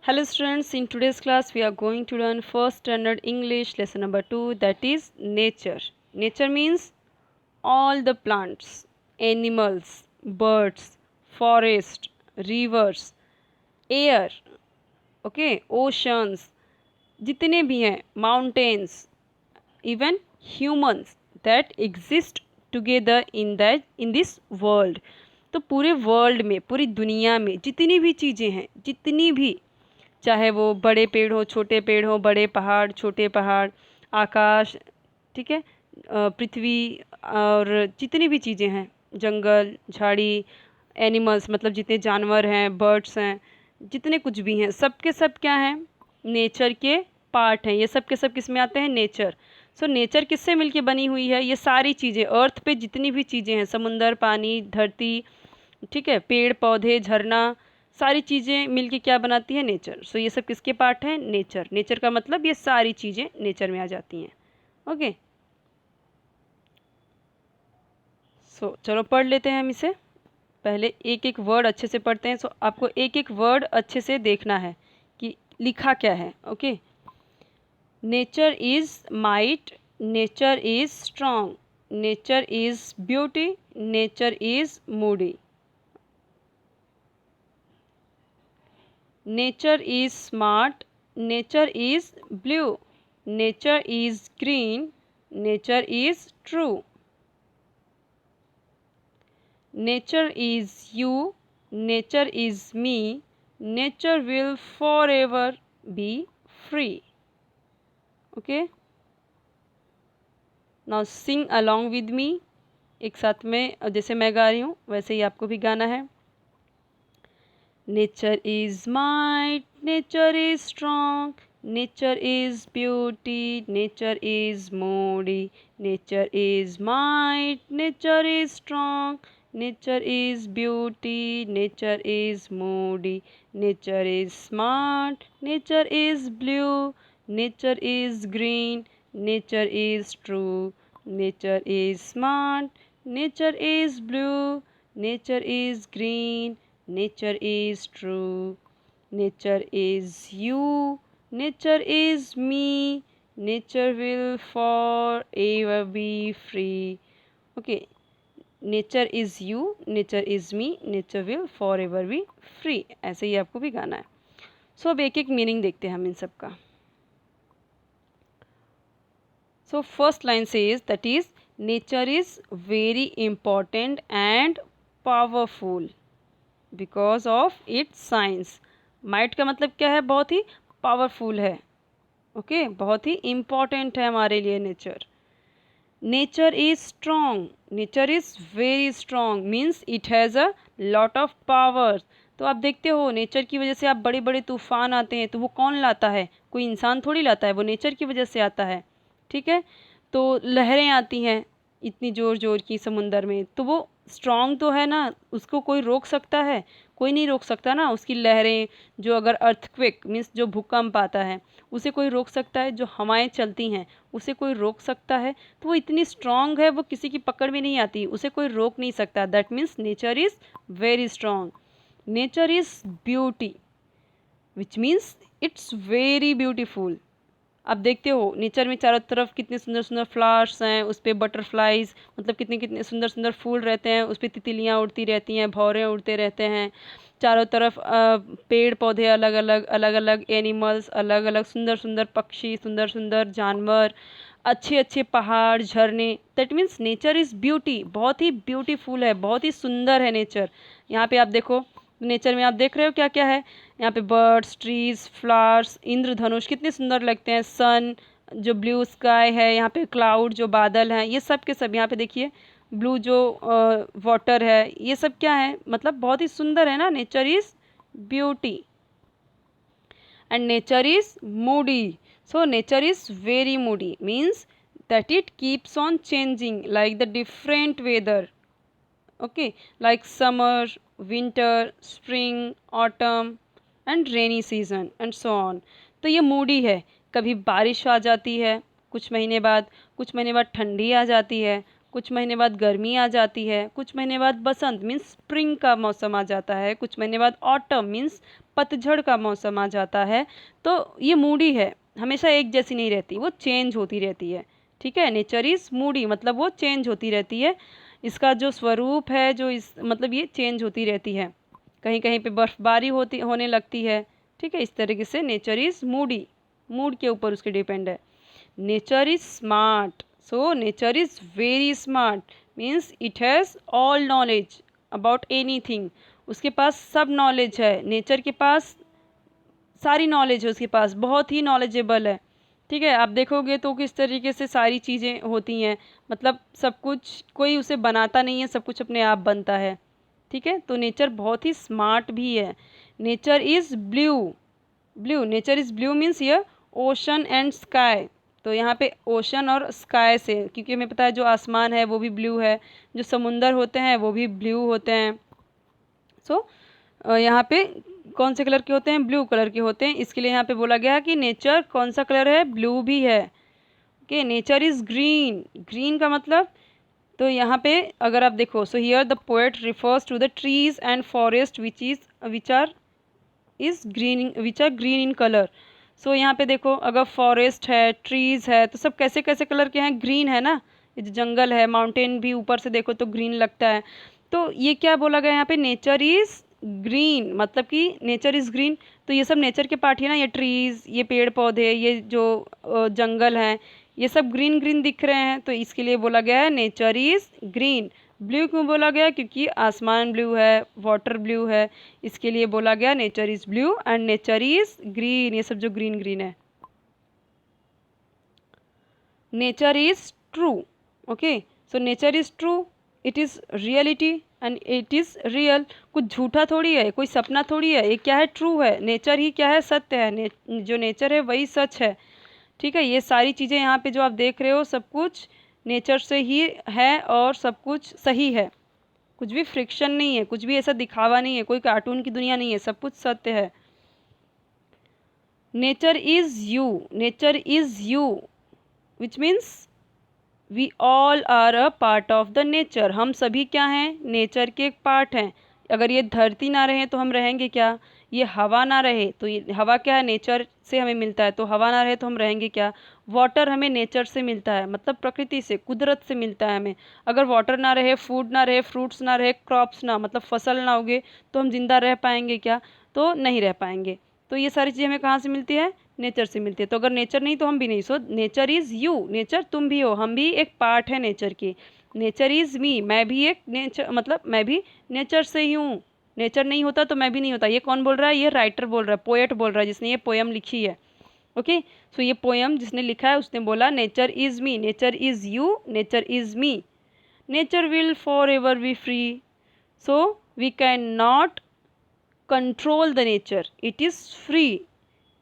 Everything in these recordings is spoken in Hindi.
Hello students, in today's class we are going to learn first standard English lesson number 2, that is nature. Nature means all the plants, animals, birds, forest, rivers, air, okay, oceans, जितने भी हैं, mountains, even humans that exist together in this world. तो पूरे वर्ल्ड में, पूरी दुनिया में जितनी भी चीज़ें हैं, जितनी भी, चाहे वो बड़े पेड़ हो, छोटे पेड़ हो, बड़े पहाड़, छोटे पहाड़, आकाश, ठीक है, पृथ्वी, और जितनी भी चीज़ें हैं, जंगल, झाड़ी, एनिमल्स मतलब जितने जानवर हैं, बर्ड्स हैं, जितने कुछ भी हैं, सब के सब क्या हैं, नेचर के पार्ट हैं। ये सब के सब किस में आते हैं, नेचर। सो नेचर किससे मिलके बनी हुई है, ये सारी चीज़ें, अर्थ पे जितनी भी चीज़ें हैं, समुंदर, पानी, धरती, ठीक है, पेड़ पौधे, झरना, सारी चीज़ें मिलके क्या बनाती है, नेचर। सो ये सब किसके पार्ट हैं, नेचर। नेचर का मतलब ये सारी चीज़ें नेचर में आ जाती हैं। ओके, सो चलो पढ़ लेते हैं हम इसे। पहले एक एक वर्ड अच्छे से पढ़ते हैं। सो आपको एक एक वर्ड अच्छे से देखना है कि लिखा क्या है। Okay, nature is might, nature is strong, nature is beauty, nature is Moody, nature is smart, nature is blue, nature is green, nature is true, nature is you, nature is me, nature will forever be free. Okay, now sing along with me. एक साथ में, जैसे मैं गा रही हूँ वैसे ही आपको भी गाना है। Nature is might, nature is strong, nature is beauty, nature is moody, nature is might, nature is strong, nature is beauty, nature is moody, nature is smart, nature is blue, nature is green, nature is true, nature is smart, nature is blue, nature is green, nature is true, nature is you, nature is me, nature will forever be free. Okay, nature is you, nature is me, nature will forever be free. ऐसे ही आपको भी गाना है। सो अब एक एक मीनिंग देखते हैं हम इन सब का। So first line says that is nature is very important and powerful because of its science. Might का मतलब क्या है, बहुत ही पावरफुल है। ओके, बहुत ही इम्पॉर्टेंट है हमारे लिए nature. Nature is strong, nature is very strong means it has a lot of power. तो आप देखते हो नेचर की वजह से आप बड़े बड़े तूफान आते हैं तो वो कौन लाता है, कोई इंसान थोड़ी लाता है, वो नेचर की वजह से आता है। ठीक है, तो लहरें आती हैं इतनी ज़ोर ज़ोर की समुंदर में, तो वो स्ट्रॉन्ग तो है ना, उसको कोई रोक सकता है, कोई नहीं रोक सकता ना। उसकी लहरें, जो अगर अर्थक्वेक मीन्स जो भूकंप आता है उसे कोई रोक सकता है, जो हवाएं चलती हैं उसे कोई रोक सकता है। तो वो इतनी स्ट्रॉन्ग है, वो किसी की पकड़ में नहीं आती, उसे कोई रोक नहीं सकता। That means nature is very strong. Nature is beauty which means it's very beautiful. आप देखते हो नेचर में चारों तरफ कितने सुंदर सुंदर फ्लावर्स हैं, उस पर बटरफ्लाइज मतलब कितने कितने सुंदर सुंदर फूल रहते हैं, उस पर तितलियाँ उड़ती रहती हैं, भौरे उड़ते रहते हैं। चारों तरफ पेड़ पौधे अलग अलग, अलग अलग एनिमल्स, अलग अलग सुंदर सुंदर पक्षी, सुंदर सुंदर जानवर, अच्छे अच्छे पहाड़, झरने। That means nature is beauty, बहुत ही ब्यूटीफुल है, बहुत ही सुंदर है नेचर। यहाँ पे आप देखो, नेचर में आप देख रहे हो क्या क्या है, यहाँ पे बर्ड्स, ट्रीज, फ्लावर्स, इंद्रधनुष कितने सुंदर लगते हैं, सन, जो ब्लू स्काई है, यहाँ पे क्लाउड जो बादल हैं, ये सब के सब। यहाँ पे देखिए ब्लू जो वाटर है, ये सब क्या है, मतलब बहुत ही सुंदर है ना। Nature is beauty and nature is moody. So nature is very moody means that it keeps on changing like the different weather. Okay, like summer, winter, spring, autumn and rainy season and so on. तो ये मूडी है, कभी बारिश आ जाती है कुछ महीने बाद, कुछ महीने बाद ठंडी आ जाती है, कुछ महीने बाद गर्मी आ जाती है, कुछ महीने बाद बसंत मीन्स स्प्रिंग का मौसम आ जाता है, कुछ महीने बाद ऑटम मीन्स पतझड़ का मौसम आ जाता है। तो ये मूडी है, हमेशा एक जैसी नहीं रहती, वो चेंज होती रहती है। ठीक है, नेचर इज़ मूडी मतलब वो चेंज होती रहती है। इसका जो स्वरूप है, जो इस मतलब ये चेंज होती रहती है, कहीं कहीं पे बर्फ़बारी होने लगती है। ठीक है, इस तरीके से नेचर इज़ मूडी, मूड के ऊपर उसके डिपेंड है। Nature is smart, so nature is very smart means it has all knowledge about anything. उसके पास सब नॉलेज है, नेचर के पास सारी नॉलेज है, उसके पास बहुत ही नॉलेजेबल है। ठीक है, आप देखोगे तो किस तरीके से सारी चीज़ें होती हैं, मतलब सब कुछ कोई उसे बनाता नहीं है, सब कुछ अपने आप बनता है। ठीक है, तो नेचर बहुत ही स्मार्ट भी है। Nature is blue, blue nature is blue means ये ओशन एंड स्काई। तो यहाँ पे ओशन और स्काई से, क्योंकि हमें पता है जो आसमान है वो भी ब्लू है, जो समुंदर होते हैं वो भी ब्लू होते हैं। सो यहाँ पे कौन से कलर के होते हैं, ब्लू कलर के होते हैं, इसके लिए यहाँ पे बोला गया है कि नेचर कौन सा कलर है, ब्लू भी है। Okay, nature is green, green का मतलब, तो यहाँ पे अगर आप देखो, so here the poet refers to the trees and forest which are green in colour. So यहाँ पे देखो, अगर फॉरेस्ट है, ट्रीज है, तो सब कैसे कैसे कलर के हैं, ग्रीन है ना। ये जो जंगल है, माउंटेन भी ऊपर से देखो तो ग्रीन लगता है। तो ये क्या बोला गया यहाँ पे, नेचर इज़ ग्रीन, मतलब कि नेचर इज़ ग्रीन। तो ये सब नेचर के पार्ट है ना, ये ट्रीज़, ये पेड़ पौधे, ये जो जंगल हैं, ये सब ग्रीन ग्रीन दिख रहे हैं, तो इसके लिए बोला गया है नेचर इज़ ग्रीन। ब्लू क्यों बोला गया, क्योंकि आसमान ब्लू है, वाटर ब्लू है, इसके लिए बोला गया nature is blue and nature is green, ये सब जो ग्रीन ग्रीन है। Nature is true, okay, so nature is true, it is reality and it is real. कुछ झूठा थोड़ी है, कोई सपना थोड़ी है, ये क्या है, ट्रू है। नेचर ही क्या है, सत्य है, जो नेचर है वही सच है। ठीक है, ये सारी चीज़ें यहाँ पे जो आप देख रहे हो सब कुछ नेचर से ही है और सब कुछ सही है, कुछ भी फ्रिक्शन नहीं है, कुछ भी ऐसा दिखावा नहीं है, कोई कार्टून की दुनिया नहीं है, सब कुछ सत्य है। Nature is you, nature is you which means we all are a part of the nature, हम सभी क्या हैं, नेचर के एक पार्ट हैं। अगर ये धरती ना रहे तो हम रहेंगे क्या, ये हवा ना रहे तो ये हवा क्या है, नेचर से हमें मिलता है, तो हवा ना रहे तो हम रहेंगे क्या। वाटर हमें नेचर से मिलता है, मतलब प्रकृति से, कुदरत से मिलता है हमें। अगर वाटर ना रहे, फूड ना रहे, फ्रूट्स ना रहे, क्रॉप्स ना मतलब फसल ना उगे, तो हम जिंदा रह पाएंगे क्या, तो नहीं रह पाएंगे। तो ये सारी चीज़ें हमें कहाँ से मिलती है, नेचर से मिलती है। तो अगर नेचर नहीं तो हम भी नहीं। So nature is you, nature तुम भी हो, हम भी एक पार्ट है नेचर की। नेचर इज़ मी, मैं भी एक नेचर, मतलब मैं भी नेचर से ही हूँ। नेचर नहीं होता तो मैं भी नहीं होता। ये कौन बोल रहा है, ये राइटर बोल रहा है, पोएट बोल रहा है, जिसने ये पोयम लिखी है। ओके, सो ये पोयम जिसने लिखा है उसने बोला nature is me, nature is you, nature is me. Nature will forever be free, so we can not control the nature, it is free,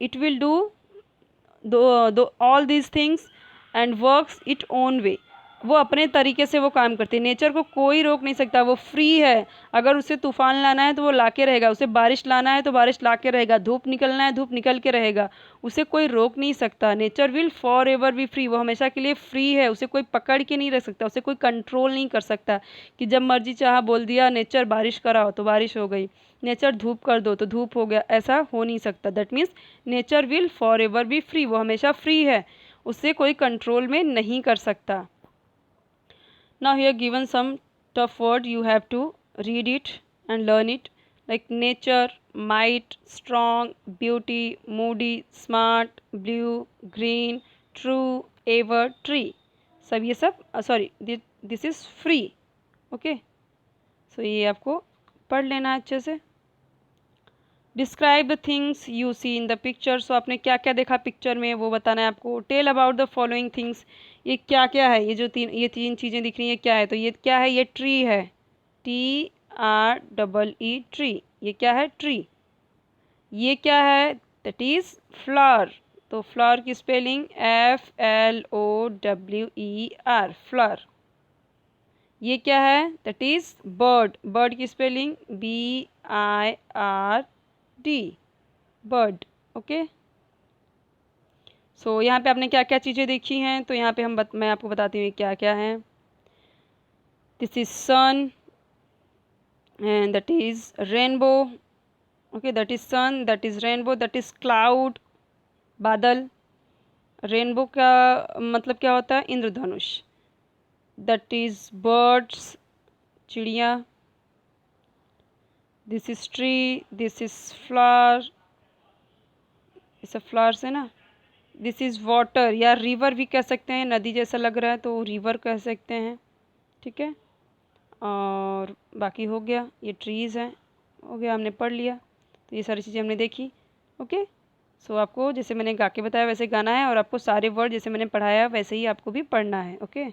it will do all these things and works its own way। वो अपने तरीके से वो काम करती है, नेचर को कोई रोक नहीं सकता, वो फ्री है। अगर उसे तूफान लाना है तो वो लाके रहेगा, उसे बारिश लाना है तो बारिश लाके रहेगा, धूप निकलना है धूप निकल के रहेगा, उसे कोई रोक नहीं सकता। Nature will forever be free, वो हमेशा के लिए फ्री है, उसे कोई पकड़ के नहीं रख सकता, उसे कोई कंट्रोल नहीं कर सकता कि जब मर्जी चाहा बोल दिया नेचर बारिश कराओ तो बारिश हो गई, नेचर धूप कर दो तो धूप हो गया, ऐसा हो नहीं सकता। That means nature will forever be free, वो हमेशा फ्री है, उससे कोई कंट्रोल में नहीं कर सकता। Now here given some tough word, you have to read it and learn it, like nature, might, strong, beauty, moody, smart, blue, green, true, ever, tree। सब ये सब sorry this is free. Okay, so ये आपको पढ़ लेना है अच्छे से। Describe the things you see in the picture, so आपने क्या क्या देखा पिक्चर में वो बताना है आपको। Tell about the following things, ये क्या क्या है, ये जो ये तीन चीज़ें दिख रही हैं क्या है, तो ये क्या है, ये ट्री है, TREE ट्री, ये क्या है, ट्री। ये क्या है, दैट इज़ फ्लावर, तो फ्लावर की स्पेलिंग FLOWER, फ्लावर। ये क्या है, दैट इज़ बर्ड, बर्ड की स्पेलिंग BIRD, बर्ड। ओके, सो यहाँ पे आपने क्या क्या चीज़ें देखी हैं, तो यहाँ पे मैं आपको बताती हूँ क्या क्या है। This is sun, and that is rainbow. Okay, that is sun, that is rainbow, that is cloud, बादल. रेनबो का मतलब क्या होता है? इंद्रधनुष. दैट इज बर्ड्स, चिड़िया. This is tree, this is flower, ये सब फ्लावर्स है ना. दिस इज वाटर या रिवर भी कह सकते हैं, नदी जैसा लग रहा है तो रिवर कह सकते हैं. ठीक है, और बाकी हो गया. ये ट्रीज़ हैं, हो गया, हमने पढ़ लिया. तो ये सारी चीज़ें हमने देखी. ओके, सो आपको जैसे मैंने गा के बताया वैसे गाना है, और आपको सारे वर्ड जैसे मैंने पढ़ाया वैसे ही आपको भी पढ़ना है. ओके.